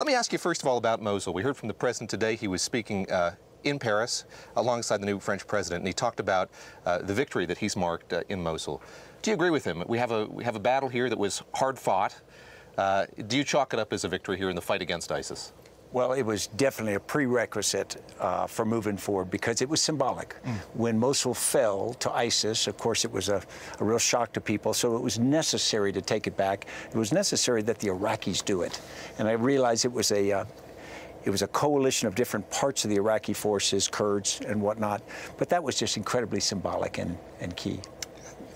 Let me ask you first of all about Mosul. We heard from the president today. He was speaking in Paris alongside the new French president, and he talked about the victory that he's marked in Mosul. Do you agree with him? We have a battle here that was hard fought. Do you chalk it up as a victory here in the fight against ISIS? Well, it was definitely a prerequisite for moving forward because it was symbolic. When Mosul fell to ISIS, of course, it was a real shock to people, so it was necessary to take it back. It was necessary that the Iraqis do it. And I realized it was a coalition of different parts of the Iraqi forces, Kurds and whatnot, but that was just incredibly symbolic and key.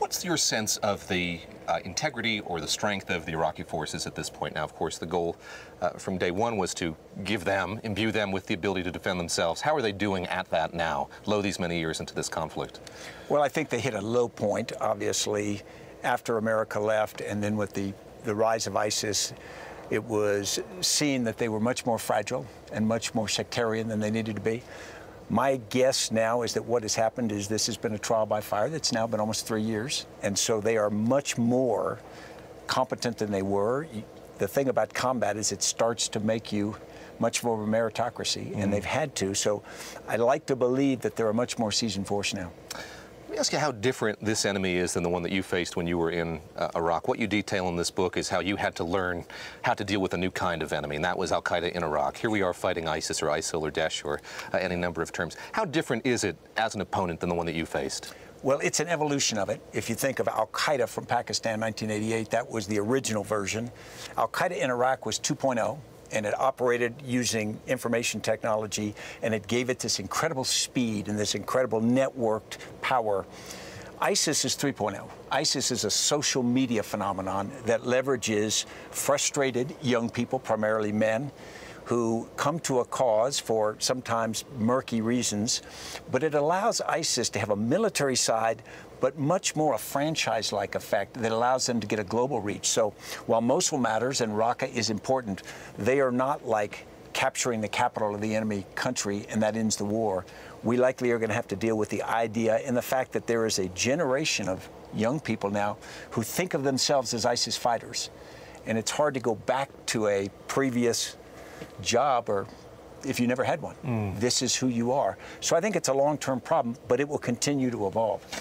What's your sense of the integrity or the strength of the Iraqi forces at this point? Now, of course, the goal from day one was to imbue them with the ability to defend themselves. How are they doing at that now, these many years into this conflict? Well, I think they hit a low point, obviously, after America left, and then with the rise of ISIS, it was seen that they were much more fragile and much more sectarian than they needed to be. My guess now is that what has happened is this has been a trial by fire that's now been almost 3 years. And so they are much more competent than they were. The thing about combat is it starts to make you much more of a meritocracy, and they've had to. So I like to believe that they're a much more seasoned force now. Let me ask you how different this enemy is than the one that you faced when you were in Iraq. What you detail in this book is how you had to learn how to deal with a new kind of enemy, and that was al-Qaeda in Iraq. Here we are fighting ISIS or ISIL or Daesh or any number of terms. How different is it as an opponent than the one that you faced? Well, it's an evolution of it. If you think of al-Qaeda from Pakistan, 1988, that was the original version. Al-Qaeda in Iraq was 2.0. And it operated using information technology, and it gave it this incredible speed and this incredible networked power. ISIS is 3.0. ISIS is a social media phenomenon that leverages frustrated young people, primarily men, who come to a cause for sometimes murky reasons, but it allows ISIS to have a military side, but much more a franchise-like effect that allows them to get a global reach. So while Mosul matters and Raqqa is important, they are not like capturing the capital of the enemy country and that ends the war. We likely are going to have to deal with the idea and the fact that there is a generation of young people now who think of themselves as ISIS fighters. And it's hard to go back to a previous job or if you never had one. This is who you are. So I think it's a long-term problem, but it will continue to evolve.